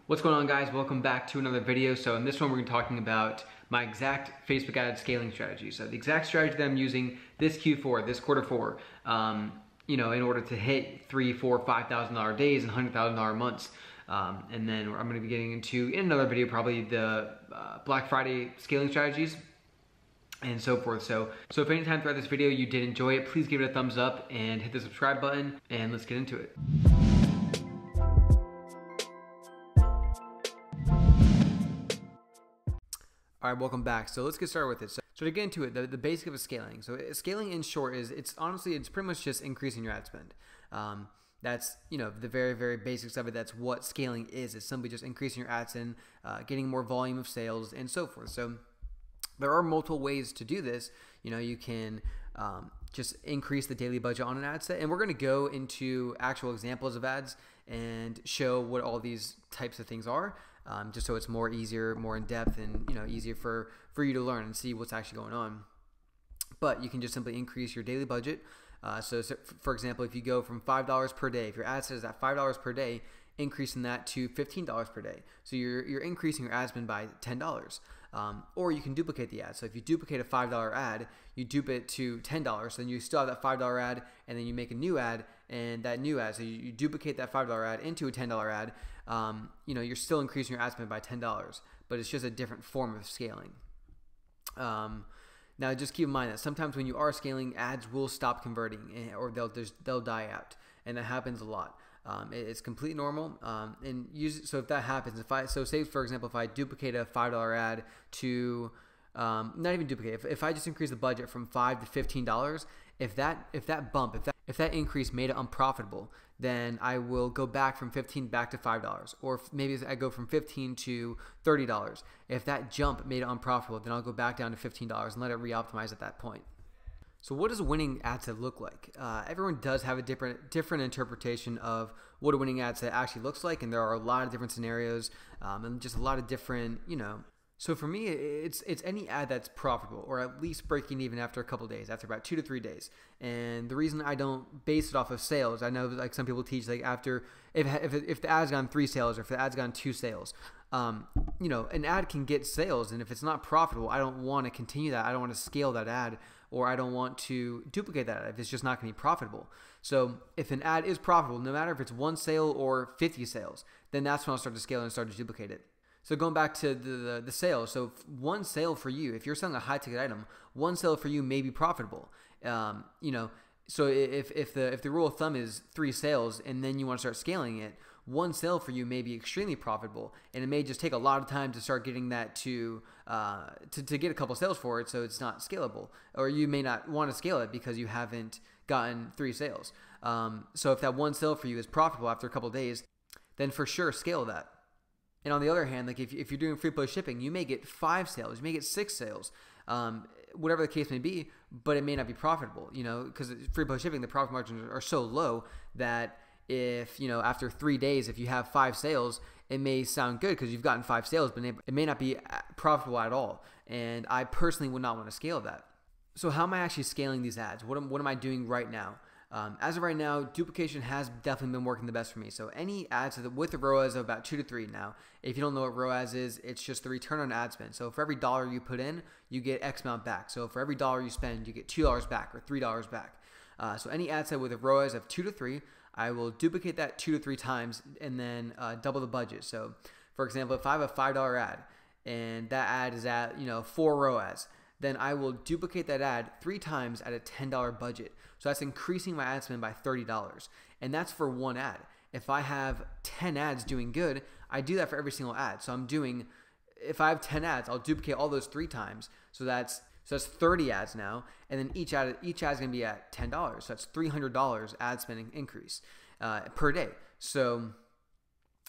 What's going on, guys? Welcome back to another video. So in this one, we're talking about my exact Facebook ad scaling strategy. So the exact strategy that I'm using this Q4, this quarter four, in order to hit $3,000, $4,000, $5,000 days and $100,000 months. And then I'm going to be getting into, in another video, probably the Black Friday scaling strategies and so forth. So if any time throughout this video you did enjoy it, please give it a thumbs up and hit the subscribe button, and let's get into it. All right, welcome back. So let's get started with it. So to get into it, the basic of scaling. So scaling, in short, is it's pretty much just increasing your ad spend. That's the very, very basics of it. That's what scaling is. It's simply just increasing your ad spend, getting more volume of sales, and so forth. So there are multiple ways to do this. You can just increase the daily budget on an ad set, and we're going to go into actual examples of ads and show what all these types of things are, just so it's more in depth, and easier for you to learn and see what's actually going on. But you can just simply increase your daily budget. So for example, if you go from $5 per day, if your ad set is at $5 per day, increasing that to $15 per day. So you're increasing your ad spend by $10. Or you can duplicate the ad. So if you duplicate a $5 ad, you dupe it to $10. So then you still have that $5 ad, and then you make a new ad, and that new ad. So you duplicate that $5 ad into a $10 ad. You're still increasing your ad spend by $10, but it's just a different form of scaling. Now, just keep in mind that sometimes when you are scaling, ads will stop converting, or they'll die out, and that happens a lot. It's completely normal, so if that happens, say for example, if I duplicate a $5 ad to, not even duplicate, if I just increase the budget from $5 to $15, if that increase made it unprofitable, then I will go back from $15 back to $5, or maybe I go from $15 to $30. If that jump made it unprofitable, then I'll go back down to $15 and let it re-optimize at that point. So what does a winning ad set look like? Everyone does have a different interpretation of what a winning ad set actually looks like, and there are a lot of different scenarios, and just a lot of different, So for me, it's any ad that's profitable, or at least breaking even after a couple days, after about 2 to 3 days. And the reason I don't base it off of sales, I know like some people teach like after if the ad's gone 3 sales, or if the ad's gone 2 sales, an ad can get sales, and if it's not profitable, I don't want to continue that. I don't want to scale that ad, or I don't want to duplicate that ad if it's just not going to be profitable. So if an ad is profitable, no matter if it's 1 sale or 50 sales, then that's when I'll start to scale and start to duplicate it. So going back to the sales, so 1 sale for you, if you're selling a high ticket item, 1 sale for you may be profitable. So if the rule of thumb is 3 sales, and then you want to start scaling it, 1 sale for you may be extremely profitable, and it may just take a lot of time to start getting that to get a couple sales for it, so it's not scalable, or you may not want to scale it because you haven't gotten 3 sales. So if that 1 sale for you is profitable after a couple days, then for sure scale that. And on the other hand, like if you're doing free post shipping, you may get 5 sales, you may get 6 sales, whatever the case may be, but it may not be profitable, because free post shipping, the profit margins are so low that if, after 3 days, if you have 5 sales, it may sound good because you've gotten 5 sales, but it may not be profitable at all. And I personally would not want to scale that. So how am I actually scaling these ads? What am I doing right now? As of right now, duplication has definitely been working the best for me. So any ads with a ROAS of about 2 to 3 now. If you don't know what ROAS is, it's just the return on ad spend. So for every dollar you put in, you get X amount back. So for every dollar you spend, you get $2 back or $3 back. So any ad set with a ROAS of 2 to 3, I will duplicate that 2 to 3 times, and then double the budget. So for example, if I have a $5 ad and that ad is at 4 ROAS, then I will duplicate that ad 3 times at a $10 budget. So that's increasing my ad spend by $30. And that's for 1 ad. If I have 10 ads doing good, I do that for every single ad. So if I have 10 ads, I'll duplicate all those 3 times. So that's 30 ads now. And then each ad is going to be at $10. So that's $300 ad spending increase per day. So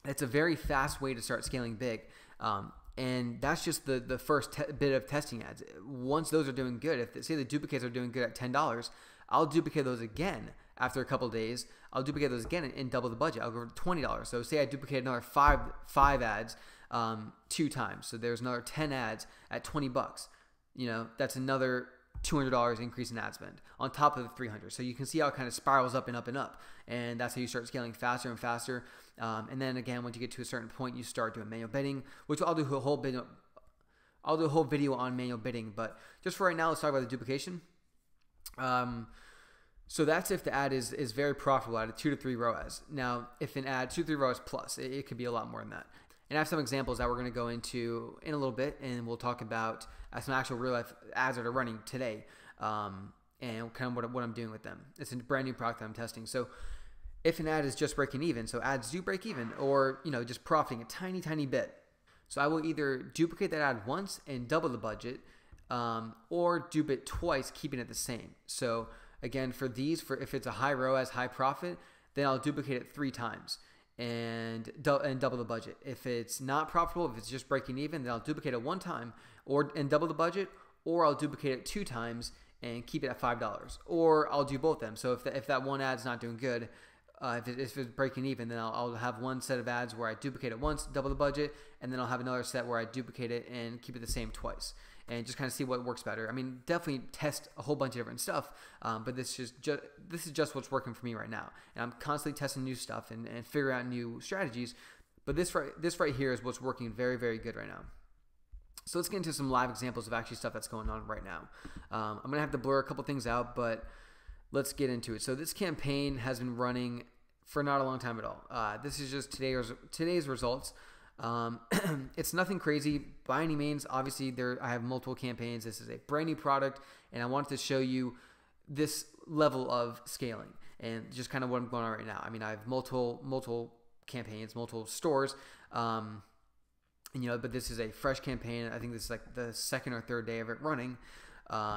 it's a very fast way to start scaling big. And that's just the first bit of testing ads. Once those are doing good, say the duplicates are doing good at $10, I'll duplicate those again after a couple days. I'll duplicate those again and double the budget. I'll go to $20. So say I duplicate another five ads 2 times. So there's another 10 ads at $20. That's another $200 increase in ad spend on top of the $300. So you can see how it kind of spirals up and up and up. And that's how you start scaling faster and faster. And then again, once you get to a certain point, you start doing manual bidding, which I'll do a whole video on manual bidding. But just for right now, let's talk about the duplication. So that's if the ad is very profitable at a 2 to 3 ROAS. Now, if an ad 2 to 3 ROAS plus, it could be a lot more than that. And I have some examples that we're going to go into in a little bit, and we'll talk about some actual real life ads that are running today, and kind of what I'm doing with them. It's a brand new product that I'm testing. So if an ad is just breaking even, so ads do break even, or just profiting a tiny bit. So I will either duplicate that ad once and double the budget, or dupe it twice, keeping it the same. So again, for if it's a high ROAS, high profit, then I'll duplicate it 3 times and double the budget. If it's not profitable, if it's just breaking even, then I'll duplicate it 1 time and double the budget, or I'll duplicate it 2 times and keep it at $5, or I'll do both of them. So if that one ad's not doing good, if it's breaking even, then I'll have one set of ads where I duplicate it once, double the budget, and then I'll have another set where I duplicate it and keep it the same twice, and just kind of see what works better. I mean, definitely test a whole bunch of different stuff, but this is just what's working for me right now, and I'm constantly testing new stuff and figuring out new strategies. But this right here is what's working very, very good right now. So let's get into some live examples of actually stuff that's going on right now. I'm gonna have to blur a couple things out, but let's get into it. So this campaign has been running for not a long time at all. This is just today's results. It's nothing crazy by any means. Obviously, I have multiple campaigns. This is a brand new product, and I wanted to show you this level of scaling and just kind of what I'm going on right now. I mean, I have multiple campaigns, multiple stores, but this is a fresh campaign. I think this is like the 2nd or 3rd day of it running.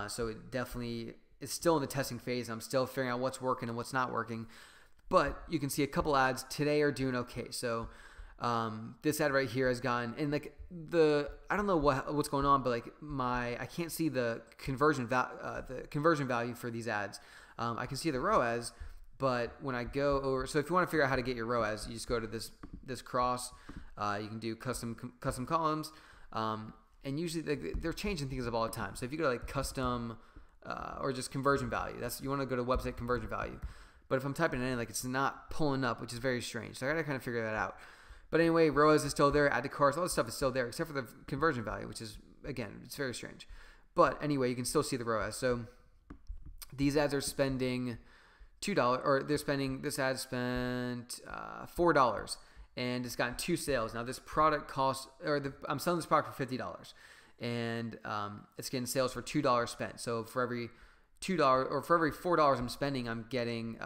So it definitely is still in the testing phase. I'm still figuring out what's working and what's not working. But you can see a couple ads today are doing okay. So this ad right here has gone, and I don't know what's going on, but I can't see the conversion value for these ads. I can see the ROAS, but when I go over, so if you want to figure out how to get your ROAS, you just go to this cross. You can do custom columns, and usually they're changing things up all the time. So if you go to custom or just conversion value, you want to go to website conversion value. But if I'm typing it in, it's not pulling up, which is very strange. So I got to kind of figure that out. But anyway, ROAS is still there, add to carts, all this stuff is still there, except for the conversion value, which is, again, it's very strange. But anyway, you can still see the ROAS. So these ads are spending $2, or this ad spent $4, and it's gotten 2 sales. Now this product costs, I'm selling this product for $50, and it's getting sales for $2 spent. So for every $2 or for every $4 I'm spending, I'm getting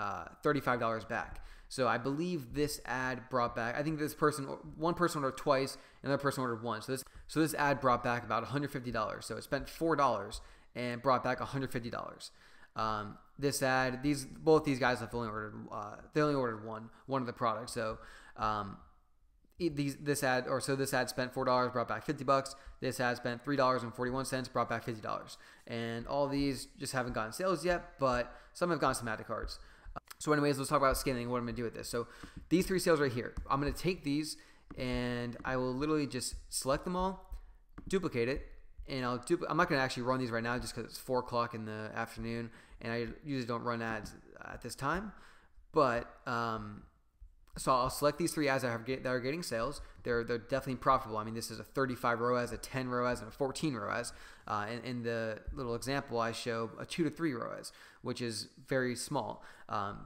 $35 back. So I believe this ad brought back, I think one person ordered twice, another person ordered once. So this ad brought back about $150. So it spent $4 and brought back $150. This ad, both these guys have only ordered one of the products. So this ad spent $4, brought back $50. This ad spent $3.41, brought back $50. And all these just haven't gotten sales yet, but some have gotten some add to carts. So anyways, let's talk about scaling and what I'm going to do with this. So these 3 sales right here, I'm going to take these and I will literally just select them all, duplicate it, and I'm not going to actually run these right now just because it's 4 o'clock in the afternoon, and I usually don't run ads at this time. But so I'll select these 3 ads that are getting sales. They're definitely profitable. I mean, this is a 35 ROAS, a 10 ROAS, and a 14 ROAS. In the little example, I show a 2 to 3 ROAS, which is very small.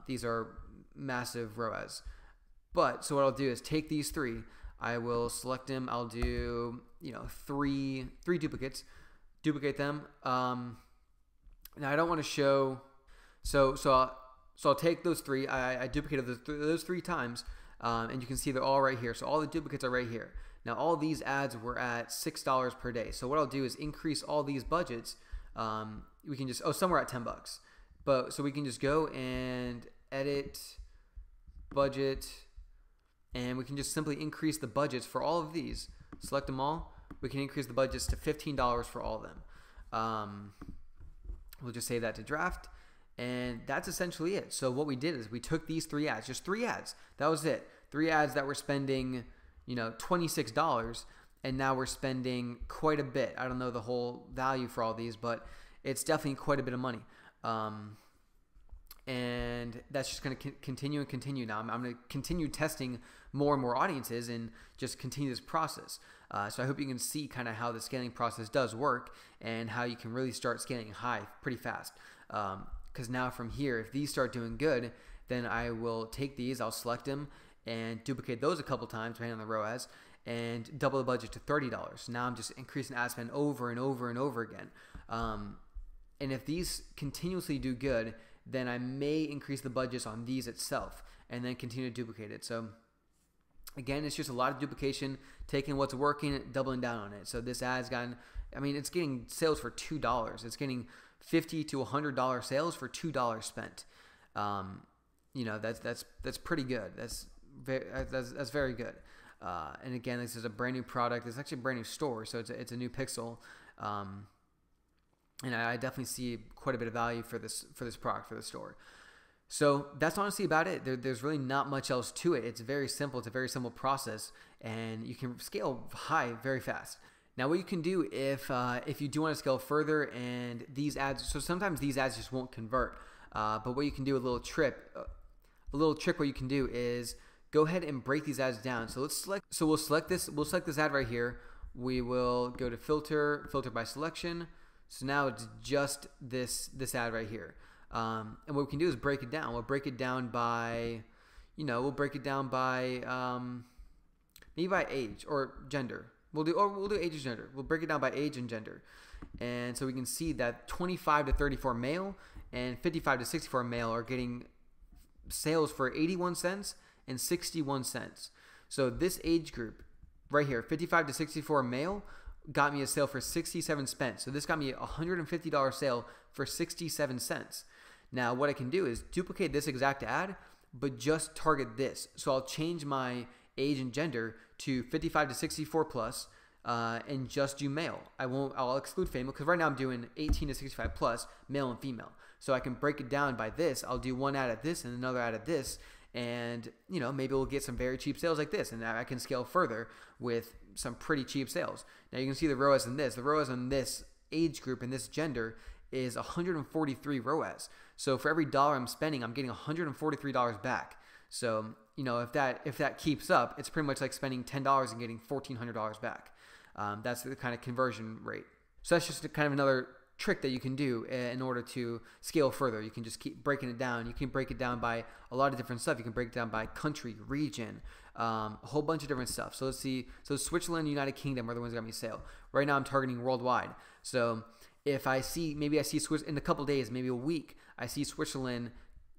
These are massive ROAS. But so what I'll do is take these 3. I will select them. I'll do 3 duplicates, duplicate them. Now I don't want to show. So I'll take those 3. I duplicated those 3 times, and you can see they're all right here. So all the duplicates are right here. Now all these ads were at $6 per day. So what I'll do is increase all these budgets. We can just some were at $10, but so we can just go and edit budget, and we can just simply increase the budgets for all of these. Select them all. We can increase the budgets to $15 for all of them. We'll just save that to draft. And that's essentially it. So what we did is we took these 3 ads, just 3 ads. That was it. 3 ads that were spending, $26, and now we're spending quite a bit. I don't know the whole value for all these, but it's definitely quite a bit of money. and that's just going to continue and continue. Now I'm going to continue testing more and more audiences and just continue this process. So I hope you can see kind of how the scaling process does work and how you can really start scaling high pretty fast. Because now from here, if these start doing good, then I will take these, I'll select them and duplicate those a couple times depending on the ROAS, and double the budget to $30. Now I'm just increasing ad spend over and over and over again. And if these continuously do good, then I may increase the budgets on these itself and then continue to duplicate it. So again, it's just a lot of duplication, taking what's working, doubling down on it. So this ad's gotten, I mean, it's getting sales for $2. It's getting $50 to $100 sales for $2 spent. You know, that's pretty good. That's very good. And again, this is a brand new product. It's actually a brand new store, so it's a new pixel. And I definitely see quite a bit of value for this product for the store. So that's honestly about it. There's really not much else to it. It's very simple. It's a very simple process, and you can scale high very fast. Now, what you can do if you do want to scale further and these ads, so sometimes these ads just won't convert. But what you can do, a little trick what you can do is go ahead and break these ads down. So we'll select this ad right here. We will go to filter by selection. So now it's just this ad right here. And what we can do is break it down. We'll break it down by, maybe by age or gender. We'll do age and gender. We'll break it down by age and gender. And so we can see that 25 to 34 male and 55 to 64 male are getting sales for 81 cents and 61 cents. So this age group right here, 55 to 64 male, got me a sale for 67 cents. So this got me a $150 sale for 67 cents. Now what I can do is duplicate this exact ad, but just target this. So I'll change my age and gender to 55 to 64 plus, and just do male. I'll exclude female because right now I'm doing 18 to 65 plus, male and female. So I can break it down by this. I'll do one ad at this and another ad at this, and maybe we'll get some very cheap sales like this, and I can scale further with some pretty cheap sales. Now you can see the ROAS in this. The ROAS on this age group and this gender is 143 ROAS. So for every dollar I'm spending, I'm getting $143 back. So if that keeps up, it's pretty much like spending $10 and getting $1,400 back. That's the kind of conversion rate. So that's just kind of another trick that you can do in order to scale further. You can just keep breaking it down. You can break it down by a lot of different stuff. You can break it down by country, region, a whole bunch of different stuff. So let's see. So Switzerland, United Kingdom are the ones that got me sale. Right now I'm targeting worldwide. So if I see Switzerland in a couple days, maybe a week, I see Switzerland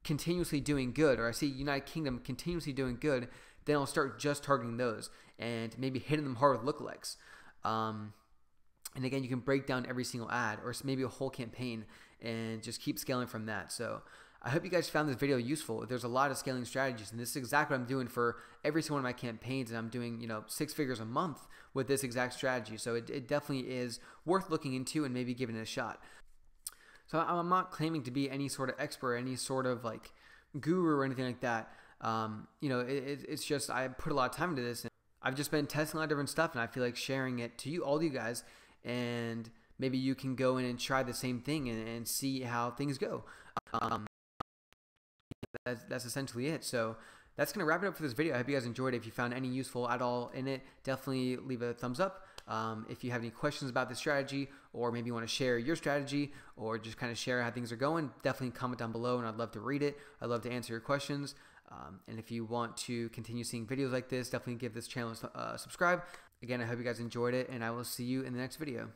continuously doing good, or I see United Kingdom continuously doing good, then I'll start just targeting those and maybe hitting them hard with lookalikes. And again, you can break down every single ad or maybe a whole campaign and just keep scaling from that. So I hope you guys found this video useful. There's a lot of scaling strategies, and this is exactly what I'm doing for every single one of my campaigns, and I'm doing 6 figures a month with this exact strategy. So it definitely is worth looking into and maybe giving it a shot. So I'm not claiming to be any sort of expert, any sort of like guru or anything like that. It's just I put a lot of time into this, and I've just been testing a lot of different stuff, and I feel like sharing it to all you guys, and maybe you can go in and try the same thing and see how things go. That's essentially it. So that's going to wrap it up for this video. I hope you guys enjoyed it. If you found any useful at all in it, definitely leave a thumbs up. If you have any questions about this strategy, or maybe you want to share your strategy, or just kind of share how things are going, definitely comment down below, and I'd love to read it. I'd love to answer your questions. And if you want to continue seeing videos like this, definitely give this channel a subscribe. Again, I hope you guys enjoyed it, and I will see you in the next video.